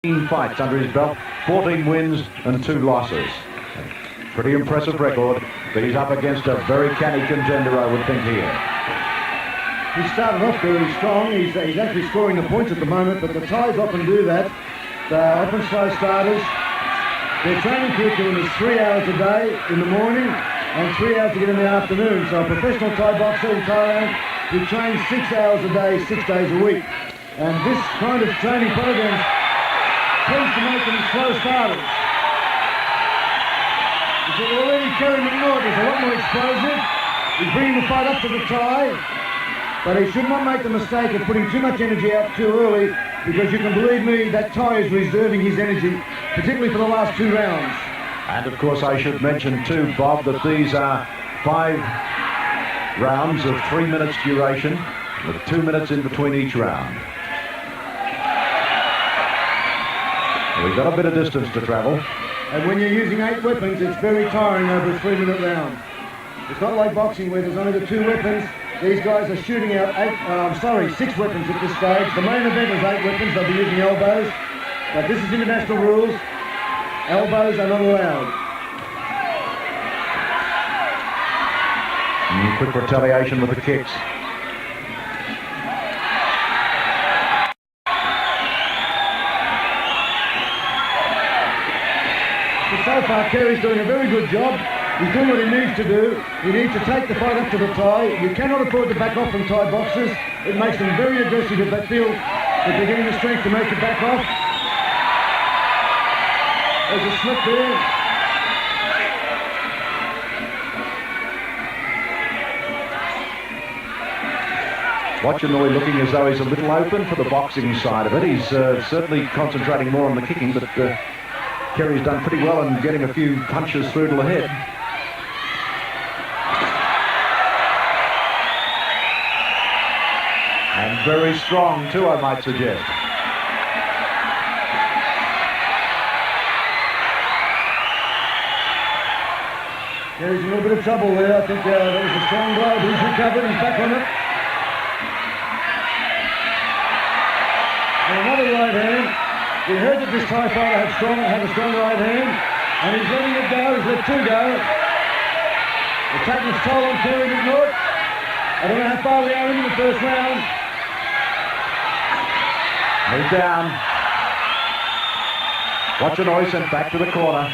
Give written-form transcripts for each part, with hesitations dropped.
15 fights under his belt, 14 wins and 2 losses. Pretty impressive record, but he's up against a very canny contender, I would think, here. He started off very strong. He's actually scoring the points at the moment, but the Thais often do that. They're often slow starters. Their training curriculum is 3 hours a day in the morning and 3 hours again in the afternoon. So a professional Thai boxer in Thailand, he trains 6 hours a day, 6 days a week. And this kind of training program tends to make them slow starters. You see, already Kerry McNaught is a lot more explosive. He's bringing the fight up to the Thai, but he should not make the mistake of putting too much energy out too early, because you can believe me, that Thai is reserving his energy, particularly for the last 2 rounds. And of course I should mention too, Bob, that these are 5 rounds of 3 minutes duration, with 2 minutes in between each round. We've got a bit of distance to travel. And when you're using 8 weapons, it's very tiring over a 3-minute round. It's not like boxing where there's only the 2 weapons. These guys are shooting out 6 weapons at this stage. The main event is 8 weapons. They'll be using elbows. But this is international rules. Elbows are not allowed. Quick retaliation with the kicks. So far, Kerry's doing a very good job. He's doing what he needs to do. He needs to take the fight up to the Thai. You cannot afford to back off from Thai boxers. It makes them very aggressive if they feel that they're getting the strength to make it back off. There's a slip there. Wachanoi looking as though he's a little open for the boxing side of it. He's certainly concentrating more on the kicking, but Kerry's done pretty well in getting a few punches through to the head. And very strong too, I might suggest. Kerry's in a little bit of trouble there. I think that was a strong blow, but he's recovered. He's back on it. And another right hand. We heard that this Thai fighter had a strong right hand, and he's letting it go. He's let 2 go. It's taking its toll on Kerry McNaught. I don't know how far we are into the first round. He's down. Wachanoi sent back to the corner.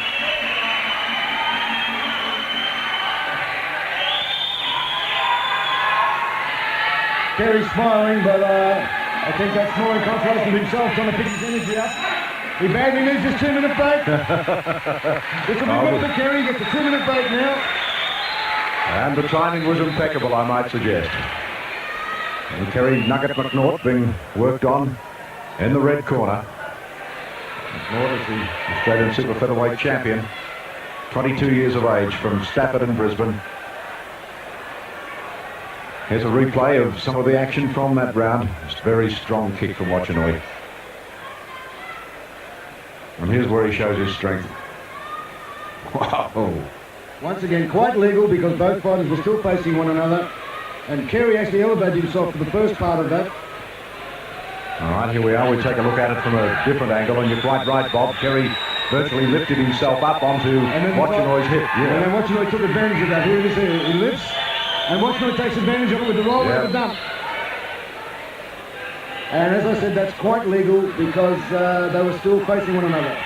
Kerry's smiling, but I think that's more in consolation of himself trying to pick his energy up. He badly needs his 2-minute break. This will be good for Kerry. He gets a 2-minute break now. And the timing was impeccable, I might suggest. And Kerry Nugget McNaught being worked on in the red corner. McNaught is the Australian Super Featherweight champion, 22 years of age, from Stafford in Brisbane. Here's a replay of some of the action from that round. Just a very strong kick from Wachanoi. And here's where he shows his strength. Wow. Once again, quite legal, because both fighters were still facing one another. And Kerry actually elevated himself for the first part of that. All right, here we are. We take a look at it from a different angle, and you're quite right, Bob. Kerry virtually lifted himself up onto Wachanoi's hip. Yeah. And then Wachanoi took advantage of that. Here it is. He lifts. And Wachanoi takes advantage of it with the roll over the dump. And as I said, that's quite legal, because they were still facing one another.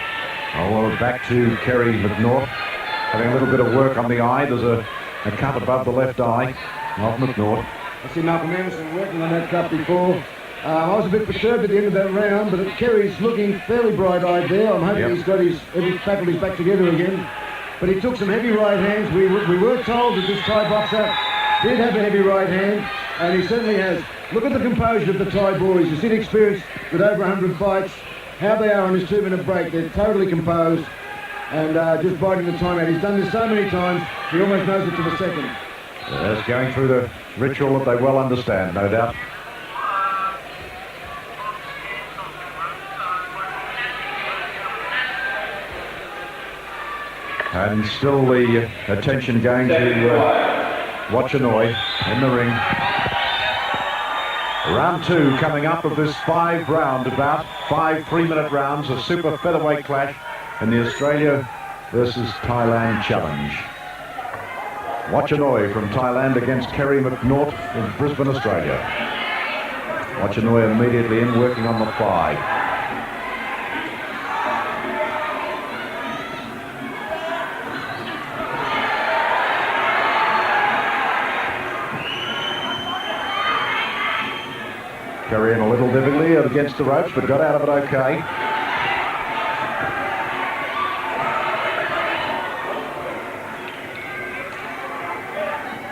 Oh, well, back to Kerry McNaught, having a little bit of work on the eye. There's a cut above the left eye of McNaught. I see Malcolm Anderson working on that cut before. I was a bit perturbed at the end of that round, but Kerry's looking fairly bright-eyed there. I'm hoping he's got his faculties back together again. But he took some heavy right hands. We were told that this Thai boxer did have a heavy right hand, and he certainly has. Look at the composure of the Thai boys. You see the experience with over 100 fights, how they are on this 2-minute break. They're totally composed and just biding the time out. He's done this so many times, he almost knows it to the second. Yes, going through the ritual that they well understand, no doubt. And still the attention going to Wachanoi in the ring. Round 2 coming up of this 5-round bout. 5 3-minute rounds, a super featherweight clash in the Australia versus Thailand challenge. Wachanoi from Thailand against Kerry McNaught in Brisbane, Australia. Wachanoi immediately in, working on the thigh. Kerry in a little difficulty against the ropes, but got out of it okay.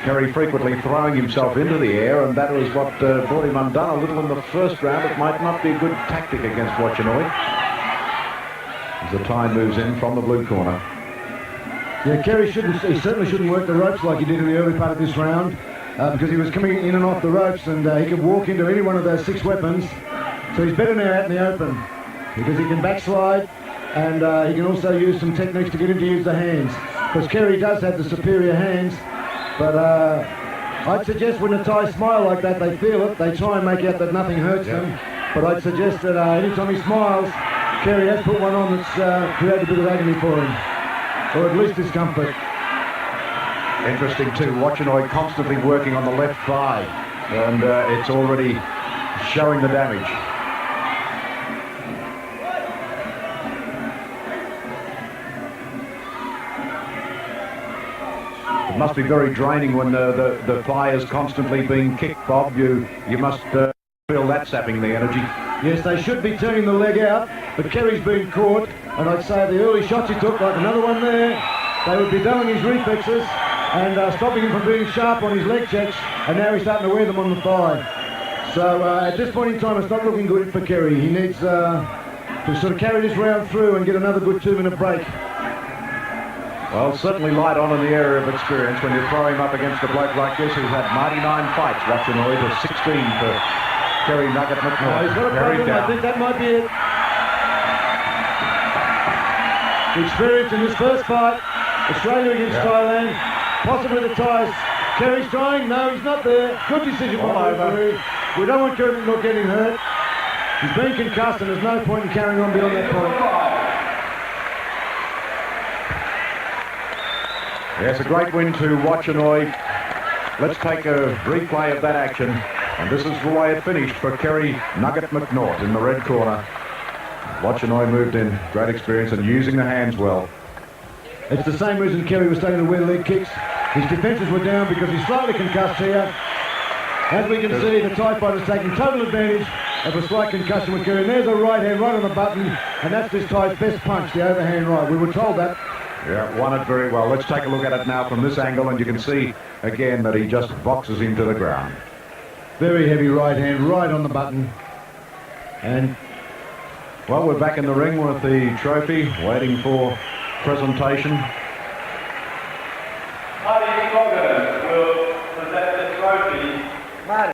Kerry frequently throwing himself into the air, and that was what brought him undone a little in the first round. It might not be a good tactic against Wachanoi. As the Thai moves in from the blue corner. Yeah, Kerry certainly shouldn't work the ropes like he did in the early part of this round, because he was coming in and off the ropes, and he could walk into any one of those 6 weapons. So he's better now out in the open, because he can backslide, and he can also use some techniques to get him to use the hands, because Kerry does have the superior hands. But I'd suggest when the Thai smile like that, they feel it. They try and make out that nothing hurts them. But I'd suggest that anytime he smiles, Kerry has put one on that's created a bit of agony for him, or at least discomfort. Interesting too, Wachanoi constantly working on the left thigh, and it's already showing the damage. It must be very draining when the thigh is constantly being kicked, Bob. You must feel that sapping the energy. Yes, they should be turning the leg out, but Kerry's been caught, and I'd say the early shots he took, like another one there, they would be dulling his reflexes and stopping him from being sharp on his leg checks, and now he's starting to wear them on the thigh. So at this point in time, it's not looking good for Kerry. He needs to sort of carry this round through and get another good 2-minute break. Well, certainly light on in the area of experience when you throw him up against a bloke like this who's had 99 fights, Wachanoi, to 16 for Kerry Nugget McNaught. He's got a problem. I think that might be it. The experience in this first fight, Australia against Thailand, possibly the Thais. Kerry's trying. No, he's not there. Good decision by the referee. We don't want Kerry McNaught getting hurt. He's been concussed, and there's no point in carrying on beyond that point. Yes, a great win to Wachanoi. Let's take a replay of that action. And this is the way it finished for Kerry Nugget McNaught in the red corner. Wachanoi moved in, great experience and using the hands well. It's the same reason Kerry was starting to wear leg kicks. His defences were down because he's slightly concussed here. As we can see, the Thai fighter's taking total advantage of a slight concussion with Kerry. And there's a right hand right on the button, and that's this Thai's best punch, the overhand right. We were told that. Yeah, won it very well. Let's take a look at it now from this angle, and you can see again that he just boxes him to the ground. Very heavy right hand, right on the button. And well, we're back in the ring with the trophy, waiting for presentation. Marty Logan will present the trophy. Marty.